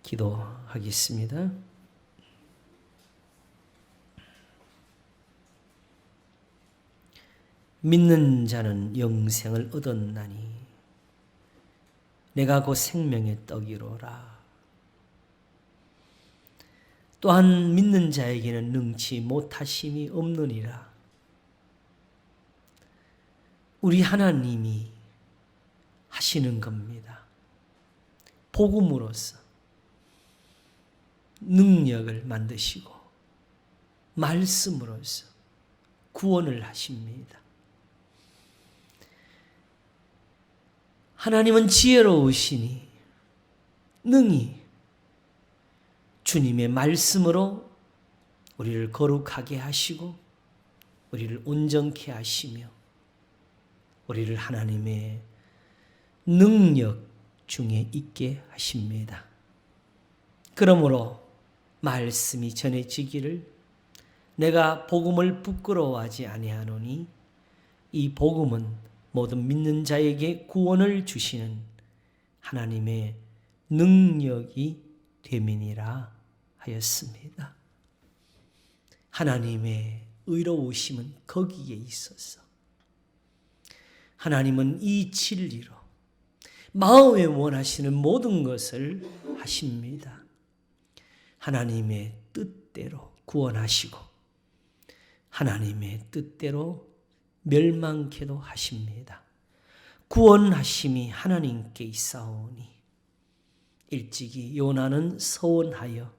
기도하겠습니다. 믿는 자는 영생을 얻었나니 내가 곧 생명의 떡이로라. 또한 믿는 자에게는 능치 못하심이 없느니라. 우리 하나님이 하시는 겁니다. 복음으로써 능력을 만드시고 말씀으로써 구원을 하십니다. 하나님은 지혜로우시니 능히 주님의 말씀으로 우리를 거룩하게 하시고 우리를 온전케 하시며 우리를 하나님의 능력 중에 있게 하십니다. 그러므로 말씀이 전해지기를 내가 복음을 부끄러워하지 아니하노니 이 복음은 모든 믿는 자에게 구원을 주시는 하나님의 능력이 됨이니라 하였습니다. 하나님의 의로우심은 거기에 있어서 하나님은 이 진리로 마음에 원하시는 모든 것을 하십니다. 하나님의 뜻대로 구원하시고 하나님의 뜻대로 멸망케도 하십니다. 구원하심이 하나님께 있사오니 일찍이 요나는 서원하여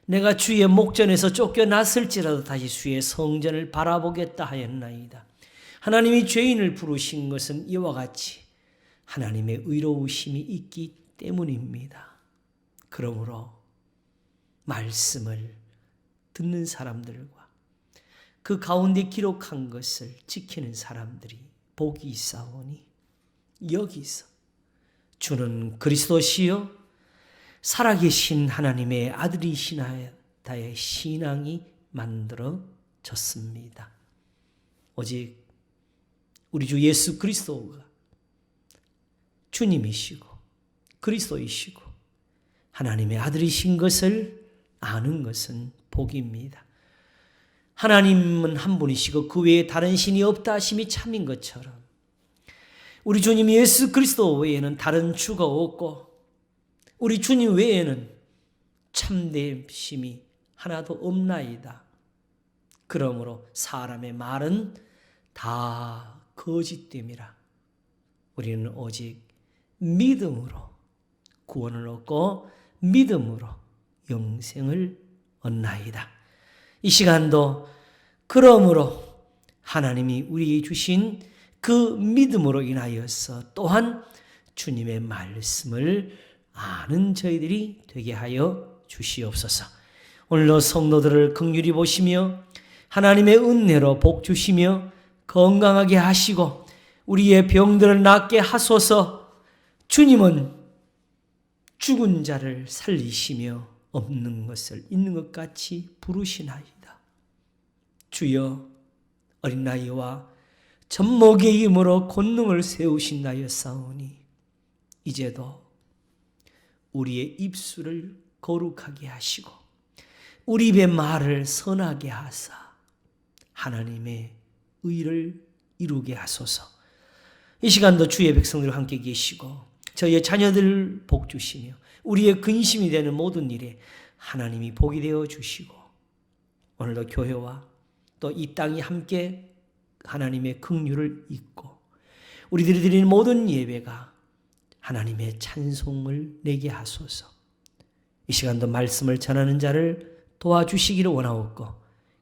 내가 주의 목전에서 쫓겨났을지라도 다시 주의 성전을 바라보겠다 하였나이다. 하나님이 죄인을 부르신 것은 이와 같이 하나님의 의로우심이 있기 때문입니다. 그러므로 말씀을 듣는 사람들과 그 가운데 기록한 것을 지키는 사람들이 복이 있사오니 여기서 주는 그리스도시요 살아계신 하나님의 아들이시나다의 신앙이 만들어졌습니다. 오직 우리 주 예수 그리스도가 주님이시고 그리스도이시고 하나님의 아들이신 것을 아는 것은 복입니다. 하나님은 한 분이시고 그 외에 다른 신이 없다 하심이 참인 것처럼 우리 주님 예수 그리스도 외에는 다른 주가 없고 우리 주님 외에는 참되심이 하나도 없나이다. 그러므로 사람의 말은 다 거짓됨이라. 우리는 오직 믿음으로 구원을 얻고 믿음으로 영생을 얻나이다. 이 시간도 그러므로 하나님이 우리에게 주신 그 믿음으로 인하여서 또한 주님의 말씀을 아는 저희들이 되게 하여 주시옵소서. 오늘도 성도들을 긍휼히 보시며 하나님의 은혜로 복 주시며 건강하게 하시고 우리의 병들을 낫게 하소서. 주님은 죽은 자를 살리시며 없는 것을 있는 것 같이 부르시나이다. 주여 어린 나이와 젖먹이의 힘으로 권능을 세우신다였사오니 이제도 우리의 입술을 거룩하게 하시고 우리 입의 말을 선하게 하사 하나님의 의를 이루게 하소서. 이 시간도 주의 백성들과 함께 계시고 저희의 자녀들 복 주시며 우리의 근심이 되는 모든 일에 하나님이 복이 되어 주시고 오늘도 교회와 또 이 땅이 함께 하나님의 긍휼을 잊고 우리들이 드리는 모든 예배가 하나님의 찬송을 내게 하소서. 이 시간도 말씀을 전하는 자를 도와주시기를 원하옵고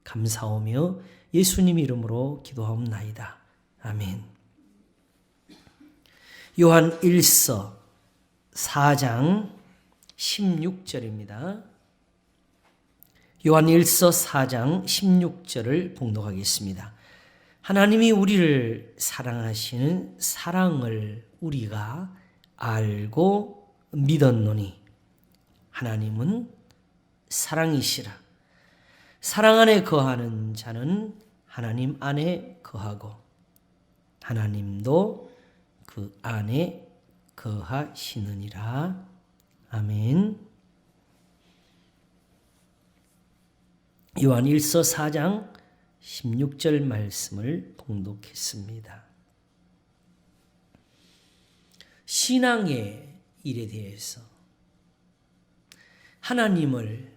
감사하며 예수님 이름으로 기도하옵나이다. 아멘. 요한 1서 4장 16절입니다. 요한 1서 4장 16절을 봉독하겠습니다. 하나님이 우리를 사랑하시는 사랑을 우리가 알고 믿었노니 하나님은 사랑이시라. 사랑 안에 거하는 자는 하나님 안에 거하고 하나님도 그 안에 거하시느니라. 아멘. 요한 1서 4장 16절 말씀을 봉독했습니다. 신앙의 일에 대해서 하나님을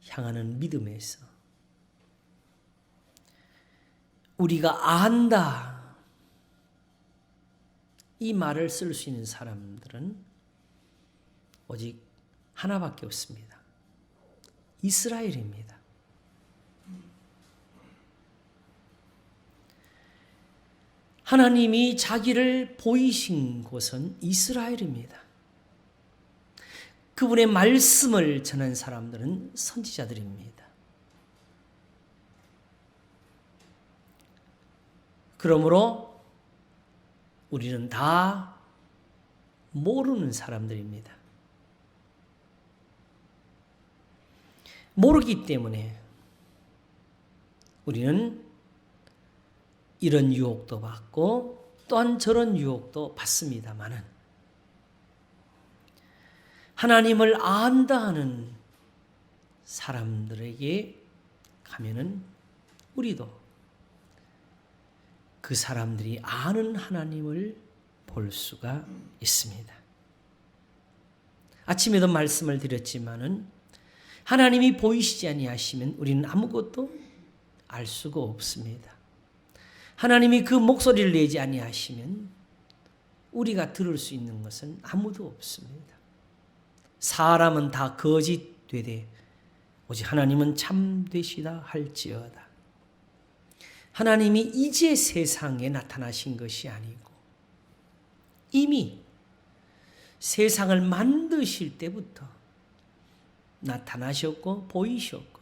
향하는 믿음에서 우리가 안다 이 말을 쓸 수 있는 사람들은 오직 하나밖에 없습니다. 이스라엘입니다. 하나님이 자기를 보이신 곳은 이스라엘입니다. 그분의 말씀을 전한 사람들은 선지자들입니다. 그러므로 우리는 다 모르는 사람들입니다. 모르기 때문에 우리는 이런 유혹도 받고 또한 저런 유혹도 받습니다마는 하나님을 안다 하는 사람들에게 가면은 우리도 그 사람들이 아는 하나님을 볼 수가 있습니다. 아침에도 말씀을 드렸지만은 하나님이 보이시지 아니하시면 우리는 아무것도 알 수가 없습니다. 하나님이 그 목소리를 내지 아니하시면 우리가 들을 수 있는 것은 아무도 없습니다. 사람은 다 거짓 되되 오직 하나님은 참 되시다 할지어다. 하나님이 이제 세상에 나타나신 것이 아니고 이미 세상을 만드실 때부터 나타나셨고 보이셨고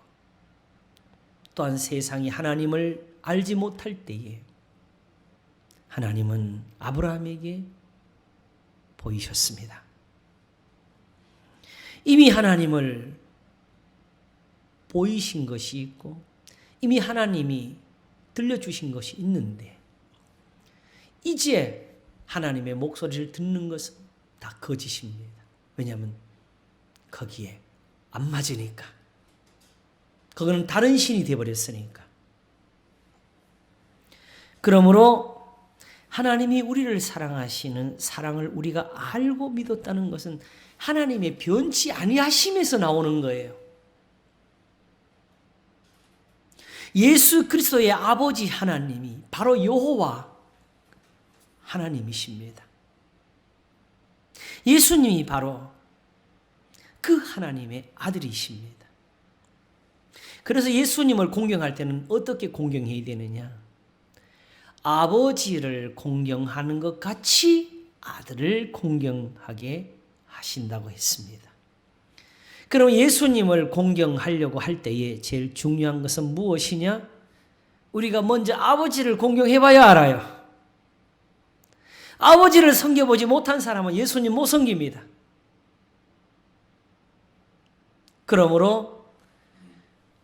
또한 세상이 하나님을 알지 못할 때에 하나님은 아브라함에게 보이셨습니다. 이미 하나님을 보이신 것이 있고 이미 하나님이 들려주신 것이 있는데 이제 하나님의 목소리를 듣는 것은 다 거짓입니다. 왜냐하면 거기에 안 맞으니까. 그거는 다른 신이 되어버렸으니까. 그러므로 하나님이 우리를 사랑하시는 사랑을 우리가 알고 믿었다는 것은 하나님의 변치 아니하심에서 나오는 거예요. 예수 그리스도의 아버지 하나님이 바로 여호와 하나님이십니다. 예수님이 바로 그 하나님의 아들이십니다. 그래서 예수님을 공경할 때는 어떻게 공경해야 되느냐? 아버지를 공경하는 것 같이 아들을 공경하게 하신다고 했습니다. 그럼 예수님을 공경하려고 할 때에 제일 중요한 것은 무엇이냐? 우리가 먼저 아버지를 공경해봐야 알아요. 아버지를 섬겨보지 못한 사람은 예수님 못 섬깁니다. 그러므로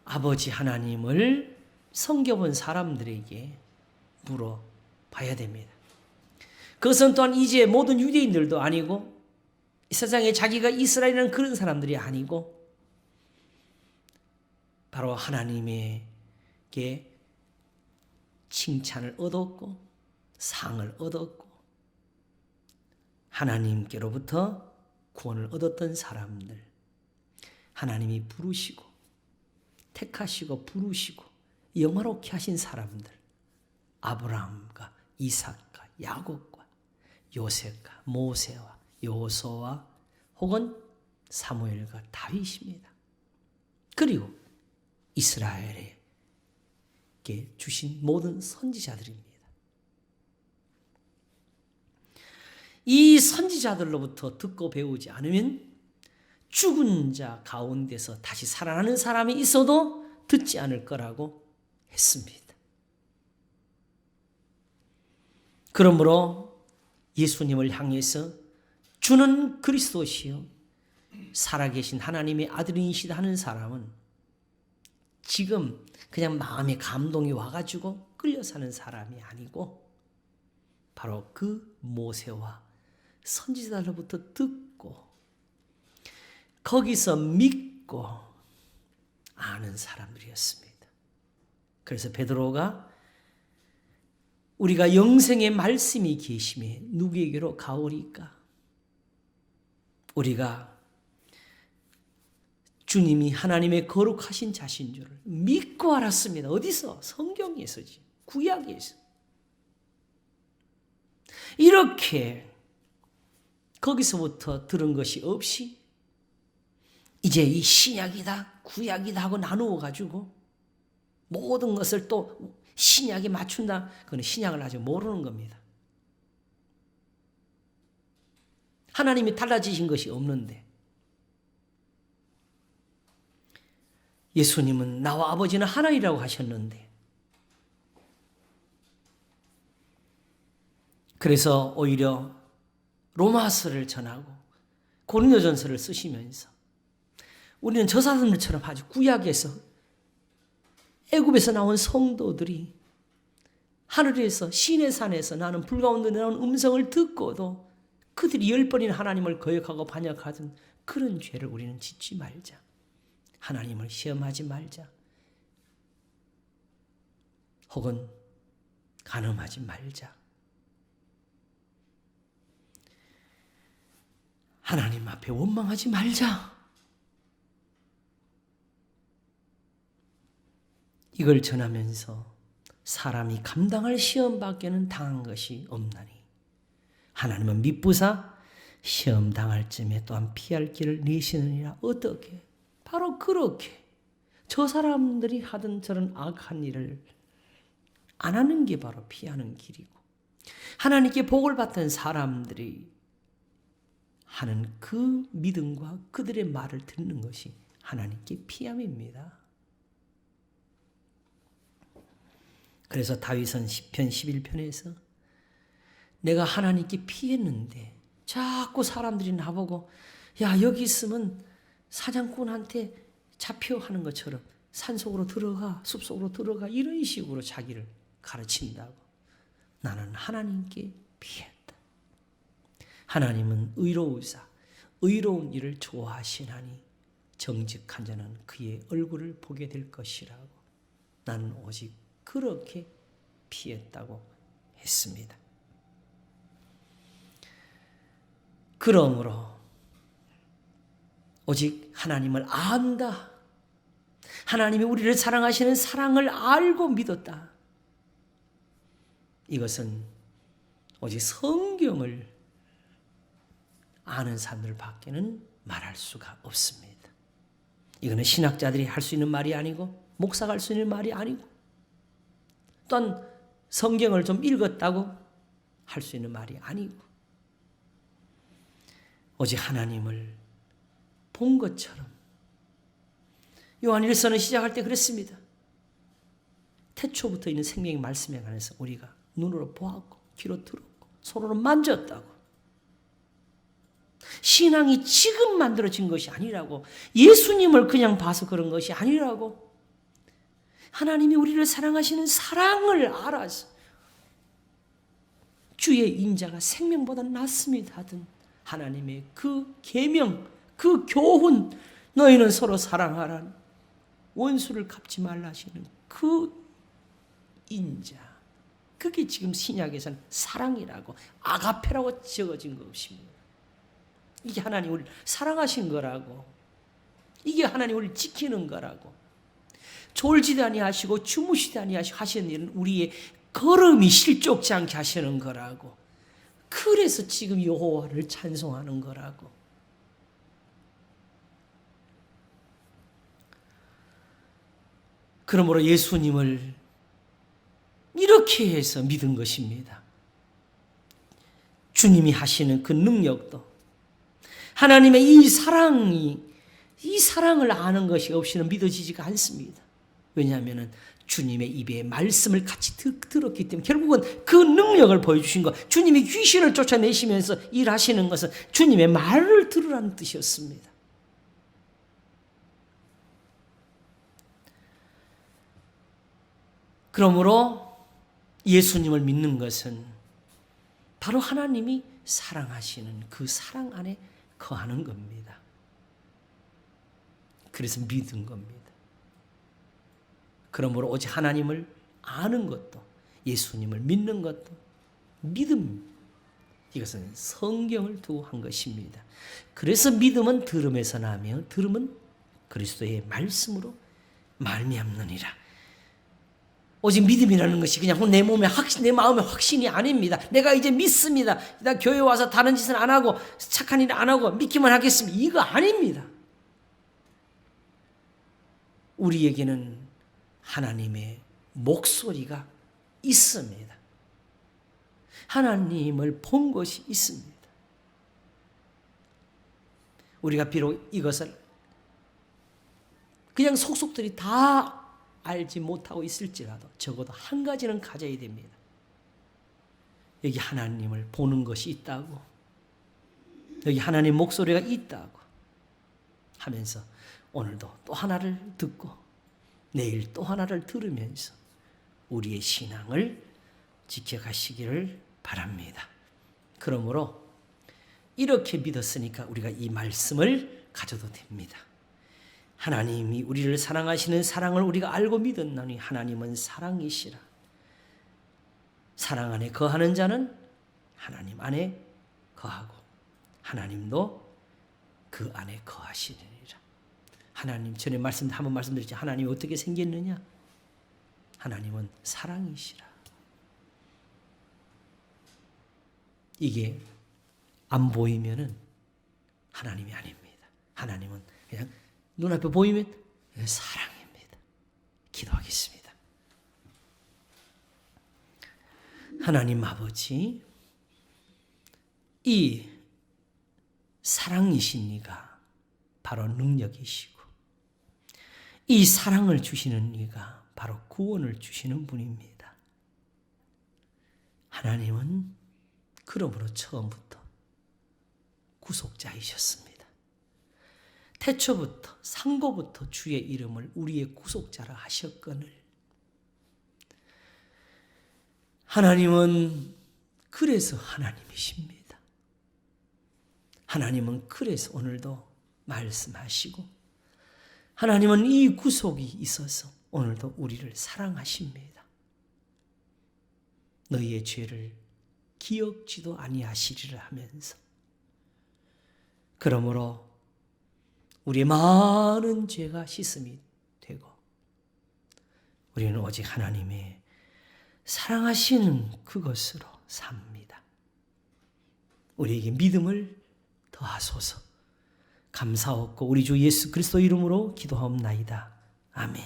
아버지 하나님을 섬겨본 사람들에게 물어봐야 됩니다. 그것은 또한 이제 모든 유대인들도 아니고 이 세상에 자기가 이스라엘이라는 그런 사람들이 아니고 바로 하나님에게 칭찬을 얻었고 상을 얻었고 하나님께로부터 구원을 얻었던 사람들, 하나님이 부르시고 택하시고 부르시고 영화롭게 하신 사람들, 아브라함과 이삭과 야곱과 요셉과 모세와 여호수아와 혹은 사무엘과 다윗입니다. 그리고 이스라엘에게 주신 모든 선지자들입니다. 이 선지자들로부터 듣고 배우지 않으면 죽은 자 가운데서 다시 살아나는 사람이 있어도 듣지 않을 거라고 했습니다. 그러므로 예수님을 향해서 주는 그리스도시요 살아계신 하나님의 아들이시다 하는 사람은 지금 그냥 마음에 감동이 와가지고 끌려 사는 사람이 아니고 바로 그 모세와 선지자들로부터 듣고 거기서 믿고 아는 사람들이었습니다. 그래서 베드로가 우리가 영생의 말씀이 계심에 누구에게로 가오리까? 우리가 주님이 하나님의 거룩하신 자신 줄을 믿고 알았습니다. 어디서? 성경에서지. 구약에서. 이렇게 거기서부터 들은 것이 없이 이제 이 신약이다 구약이다 하고 나누어 가지고 모든 것을 또 신약에 맞춘다. 그건 신약을 아직 모르는 겁니다. 하나님이 달라지신 것이 없는데 예수님은 나와 아버지는 하나이라고 하셨는데 그래서 오히려 로마서를 전하고 고린도전서를 쓰시면서 우리는 저 사람들처럼 아주 구약에서 애굽에서 나온 성도들이 하늘에서 시내 산에서 나는 불 가운데 나온 음성을 듣고도 그들이 10번이나 하나님을 거역하고 반역하던 그런 죄를 우리는 짓지 말자. 하나님을 시험하지 말자. 혹은 간음하지 말자. 하나님 앞에 원망하지 말자. 이걸 전하면서 사람이 감당할 시험밖에는 당한 것이 없나니 하나님은 미쁘사 시험 당할 쯤에 또한 피할 길을 내시느니라. 어떻게? 바로 그렇게 저 사람들이 하던 저런 악한 일을 안 하는 게 바로 피하는 길이고 하나님께 복을 받던 사람들이 하는 그 믿음과 그들의 말을 듣는 것이 하나님께 피함입니다. 그래서 다윗은 시편 11편에서 내가 하나님께 피했는데 자꾸 사람들이 나보고 야 여기 있으면 사냥꾼한테 잡혀 하는 것처럼 산속으로 들어가 숲속으로 들어가 이런 식으로 자기를 가르친다고. 나는 하나님께 피했다. 하나님은 의로우사 의로운 일을 좋아하시나니 정직한 자는 그의 얼굴을 보게 될 것이라고. 나는 오직 그렇게 피했다고 했습니다. 그러므로 오직 하나님을 안다. 하나님이 우리를 사랑하시는 사랑을 알고 믿었다. 이것은 오직 성경을 아는 사람들밖에는 말할 수가 없습니다. 이거는 신학자들이 할 수 있는 말이 아니고 목사가 할 수 있는 말이 아니고 또한 성경을 좀 읽었다고 할 수 있는 말이 아니고 오직 하나님을 본 것처럼 요한 1서는 시작할 때 그랬습니다. 태초부터 있는 생명의 말씀에 관해서 우리가 눈으로 보았고 귀로 들었고 손으로 만졌다고. 신앙이 지금 만들어진 것이 아니라고. 예수님을 그냥 봐서 그런 것이 아니라고. 하나님이 우리를 사랑하시는 사랑을 알아서 주의 인자가 생명보다 낫습니다 하던 하나님의 그 계명, 그 교훈, 너희는 서로 사랑하라, 원수를 갚지 말라 하시는 그 인자, 그게 지금 신약에서는 사랑이라고 아가페라고 적어진 것입니다. 이게 하나님 우리를 사랑하신 거라고. 이게 하나님 우리를 지키는 거라고. 졸지도 아니하시고 주무시도 아니하시고 하시는 일은 우리의 걸음이 실족지 않게 하시는 거라고. 그래서 지금 여호와를 찬송하는 거라고. 그러므로 예수님을 이렇게 해서 믿은 것입니다. 주님이 하시는 그 능력도 하나님의 이 사랑을 아는 것이 없이는 믿어지지가 않습니다. 왜냐하면 주님의 입에 말씀을 같이 들었기 때문에 결국은 그 능력을 보여주신 것, 주님이 귀신을 쫓아내시면서 일하시는 것은 주님의 말을 들으라는 뜻이었습니다. 그러므로 예수님을 믿는 것은 바로 하나님이 사랑하시는 그 사랑 안에 거하는 겁니다. 그래서 믿은 겁니다. 그러므로 오직 하나님을 아는 것도, 예수님을 믿는 것도 믿음, 이것은 성경을 두고 한 것입니다. 그래서 믿음은 들음에서 나며 들음은 그리스도의 말씀으로 말미암느니라. 오직 믿음이라는 것이 그냥 내 몸에 확신, 내 마음의 확신이 아닙니다. 내가 이제 믿습니다. 나 교회 와서 다른 짓은 안 하고 착한 일 안 하고 믿기만 하겠습니다. 이거 아닙니다. 우리에게는 하나님의 목소리가 있습니다. 하나님을 본 것이 있습니다. 우리가 비록 이것을 그냥 속속들이 다 알지 못하고 있을지라도 적어도 한 가지는 가져야 됩니다. 여기 하나님을 보는 것이 있다고, 여기 하나님 목소리가 있다고 하면서 오늘도 또 하나를 듣고 내일 또 하나를 들으면서 우리의 신앙을 지켜가시기를 바랍니다. 그러므로 이렇게 믿었으니까 우리가 이 말씀을 가져도 됩니다. 하나님이 우리를 사랑하시는 사랑을 우리가 알고 믿었나니 하나님은 사랑이시라. 사랑 안에 거하는 자는 하나님 안에 거하고 하나님도 그 안에 거하시리라. 하나님, 전에 한번 말씀드렸죠. 하나님이 어떻게 생겼느냐? 하나님은 사랑이시라. 이게 안 보이면은 하나님이 아닙니다. 하나님은 그냥 눈앞에 보이면 사랑입니다. 기도하겠습니다. 하나님 아버지, 이 사랑이신 이가 바로 능력이시고 이 사랑을 주시는 이가 바로 구원을 주시는 분입니다. 하나님은 그러므로 처음부터 구속자이셨습니다. 태초부터 상고부터 주의 이름을 우리의 구속자라 하셨거늘 하나님은 그래서 하나님이십니다. 하나님은 그래서 오늘도 말씀하시고 하나님은 이 구속이 있어서 오늘도 우리를 사랑하십니다. 너희의 죄를 기억지도 아니하시리라 하면서 그러므로 우리의 많은 죄가 씻음이 되고 우리는 오직 하나님의 사랑하시는 그것으로 삽니다. 우리에게 믿음을 더하소서. 감사하고 우리 주 예수 그리스도 이름으로 기도하옵나이다. 아멘.